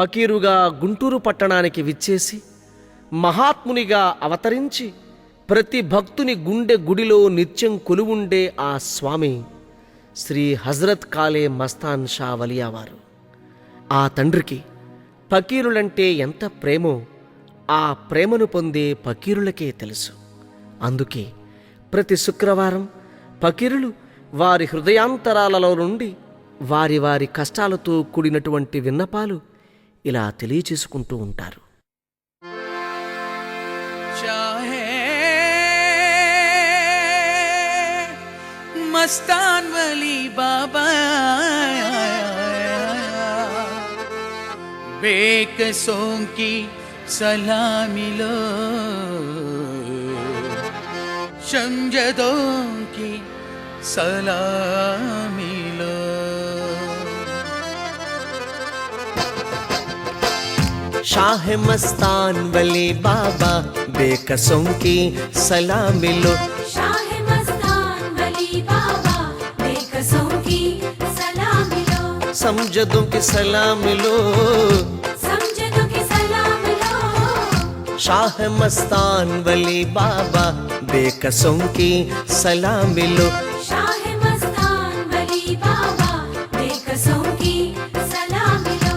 ఫకీరుగా గుంటూరు పట్టణానికి విచ్చేసి మహాత్మునిగా అవతరించి ప్రతి భక్తుని గుండె గుడిలో నిత్యం కొలువుండే ఆ స్వామి శ్రీ హజరత్ కాలే మస్తాన్ షా వలియావారు. ఆ తండ్రికి ఫకీరులంటే ఎంత ప్రేమో ఆ ప్రేమను పొందే ఫకీరులకే తెలుసు. అందుకే ప్రతి శుక్రవారం ఫకీరులు వారి హృదయాంతరాలలో నుండి వారి వారి కష్టాలతో కూడినటువంటి విన్నపాలు ఇలా తెలియచేసుకుంటూ ఉంటారు. मस्तान वली बाबा बेकसों की सलामी लो, शमजदों की सलामी लो. शाह मस्तान वली बाबा बेकसों की सलामी लो, समझदों की सलाम लो, समझदों की सलाम लो. शाह मस्तान वली बाबा बेकसों की सलाम लो, शाह मस्तान वली बाबा बेकसों की सलाम लो.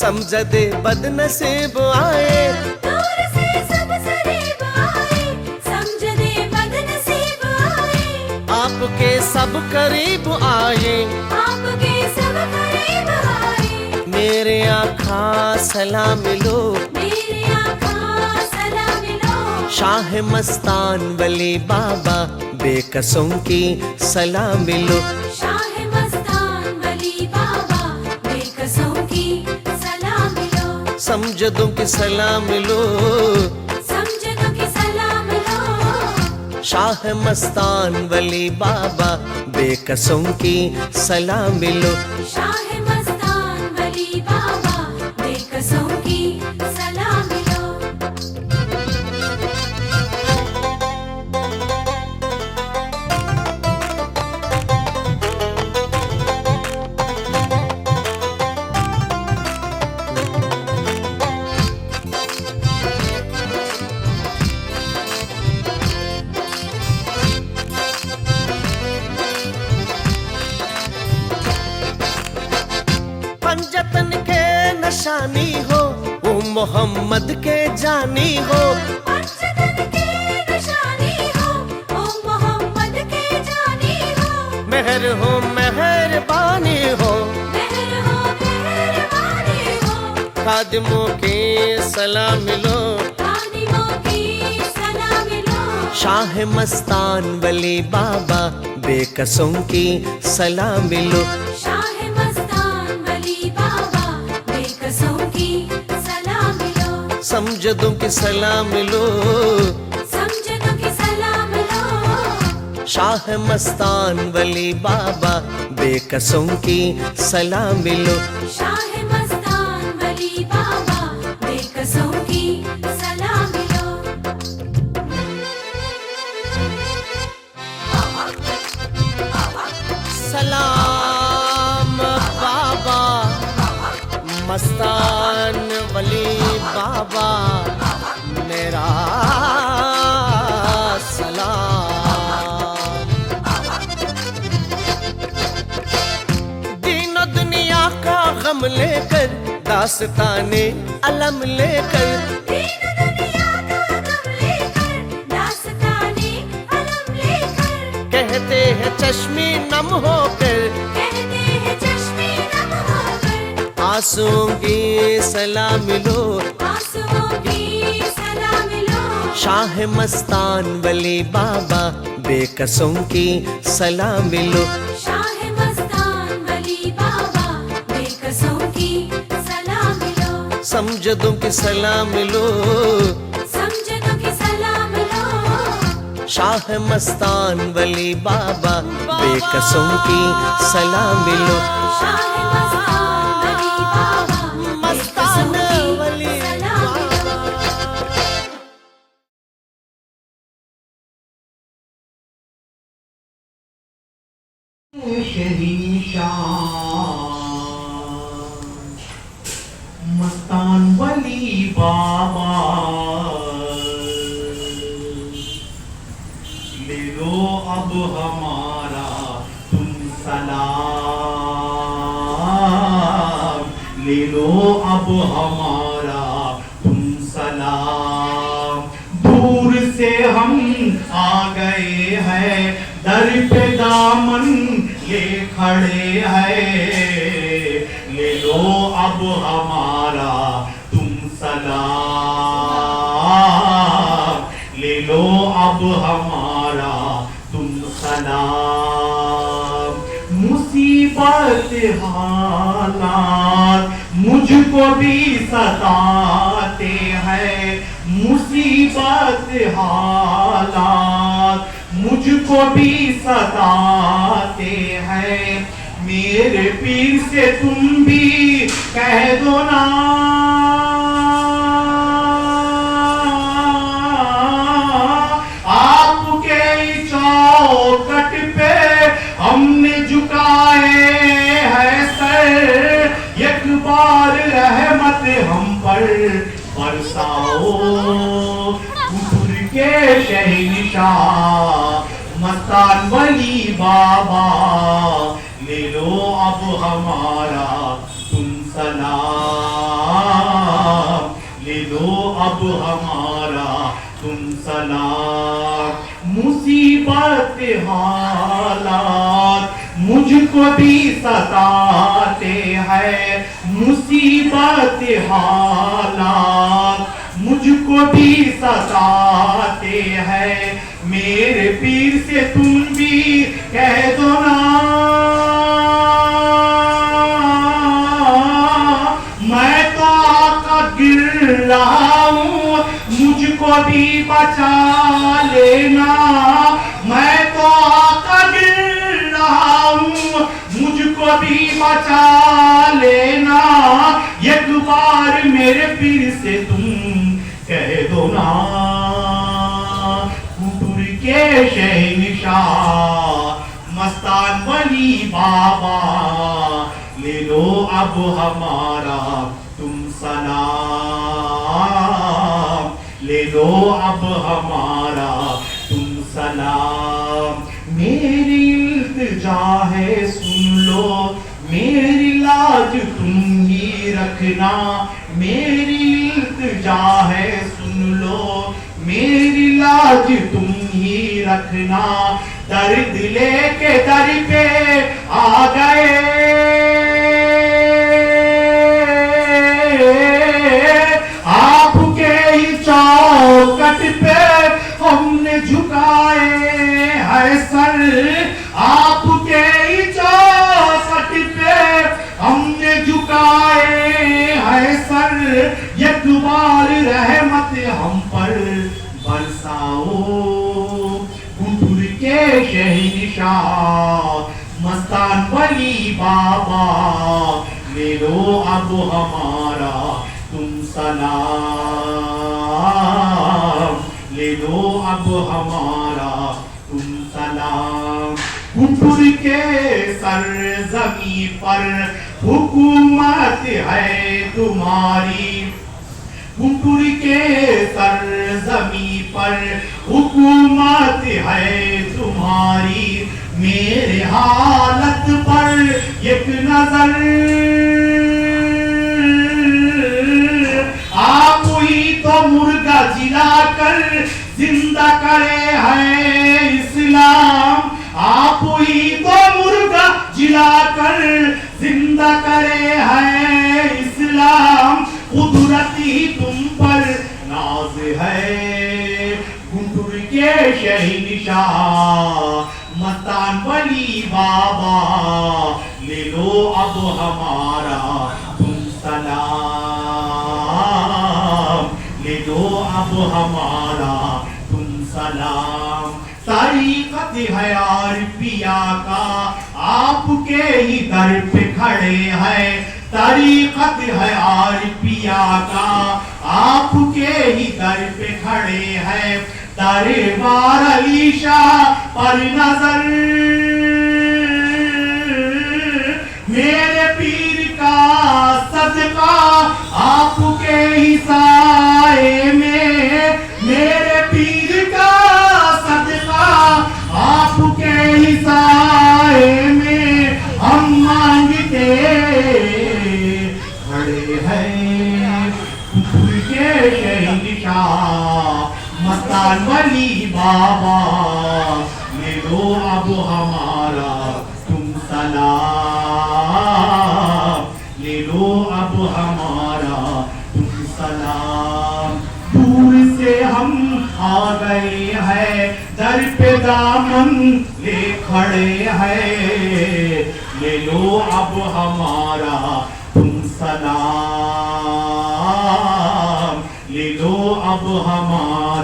समझदे बदनसीब आए, दूर से सब सरीब आए, समझदे बदनसीब आए. आपके सब करीब आए, आपके सब करीब आए. मेरे आका सलाम लो, मेरे आका सलाम लो. शाह मस्तान वली बाबा बेकसों की सलाम लो, शाह मस्तान वली बाबा बेकसों की सलाम लो. समझदों की सलाम लो, समझदों की सलाम लो. शाह मस्तान वली बाबा बेकसों की सलाम लो, शाह मस्तान वली बाबा बेकसों की सलाम लो. पंजतन के नशानी हो वो मोहम्मद के जानी हो, पंजतन के निशानी हो ओ मोहम्मद के जानी हो. मेहरबानी हो, मेहर हो मेहरबानी हो. खादिमों की सलाम लो, खादिमों की सलाम लो. शाह मस्तान वली बाबा बेकसों की सलाम लो, शाह मस्तान वली बाबा बेकसों की सलाम लो. समझदों की सलाम लो, समझदों की सलाम लो. शाह मस्तान वली बाबा बेकसों की सलाम लो, शाह मस्तान वली बाबा बेकसों की सलाम लो. सलाम बाबा मस्तान वली बाबा मेरा सलाम. दीन दुनिया का गम लेकर दास्ताने अलम लेकर, दीन दुनिया का गम लेकर दास्ताने अलम लेकर. कहते हैं चश्मे नम होकर, कहते हैं चश्मे नम होकर. आंसुओं की सलाम लो, आंसुओं की सलाम लो. शाह मस्तान वली बाबा बेकसों की सलाम लो, शाह मस्तान वली बाबा समझदों की सलाम लो, समझदों की सलाम लो। शाह मस्तान वली बाबा बेकसों की सलाम लो। शाह मस्तान वली बाबा, मस्तान वली सलाम लो। मस्तान वली बाबा ले लो अब हमारा तुम सलाम, ले लो अब हमारा तुम सलाम। दूर से हम आ गए हैं, दर पे दामन ये खड़े हैं, ले लो अब हमारा तुम सलाम, ले लो अब हमारा तुम सलाम। मुसीबत हालात मुझको भी सताते हैं, मुसीबत हालात मुझको भी सताते हैं, मेरे पीर से तुम भी कह दो ना, आपके चौखट पे हमने झुकाए हैं सर, एक बार रहमत हम पर बरसाओ। कुफर के शहंशाह मस्तान वली बाबा ले लो अब हमारा तुम सलाम, ले लो अब हमारा तुम सलाम। मुसीबत हालात मुझको भी सताते हैं, मुसीबत हालात मुझको भी सताते हैं, मेरे पीर से तुम भी कह दो ना, मैं तो आका गिर रहा हूँ मुझको भी बचा लेना, मैं तो आका गिर रहा हूँ मुझको भी बचा लेना, एक बार मेरे पीर से तुम कह दो ना। कुफर के शहंशाह मस्तान वली बाबा ले लो अब हमारा तुम सलाम, ले लो अब हमारा तुम सलाम। मेरी इल्तिजा है सुन लो, मेरी लाज तुम ही रखना, मेरी इल्तिजा है सुन लो, मेरी लाज तुम ही रखना। दर्द लेके दर पे आ गए, आपके ही चौखट पे हमने झुकाए है सर, आपके ही चौखट पे हमने झुकाए है सर, एक बार रहमत हम पर बरसाओ। कुफर के शहंशाह मस्तान वली बाबा ले लो अब हमारा तुम सलाम, ले लो अब हमारा तुम सलाम। कुफर के सरजमी पर हुकूमत है तुम्हारी, कुफर के सरजमी पर हुकूमत है तुम्हारी, मेरे हालत पर एक नजर आप ही तो मुर्गा जिलाकर जिंदा करे है इस्लाम, आप ही तो मुर्गा जिलाकर जिंदा करे है इस्लाम, कुदरत ही तुम पर नाज है। गुंटूर के शहंशाह मस्तान वली बाबा ले लो अब हमारा तुम सलाम, अब हमारा तुम सलाम। तरीकत है और पिया का आपके ही दर पे खड़े हैं, तरीकत है और पिया का आपके ही दर पे खड़े हैं। दरबार अली शाह पर नजर मेरे पीर का सदका आपके ही साए में, मेरे पीर का सदका आपके ही साए में हम मांगते खड़े हैं। के शहंशाह मस्तान वली बाबा, ले लो अब हमारा तुम सलाम, ले लो अब हमारा तुम सलाम। दूर से हम आ गए हैं, दर पे दामन ले खड़े हैं, ले लो अब हमारा तुम सलाम, ले लो अब हमारा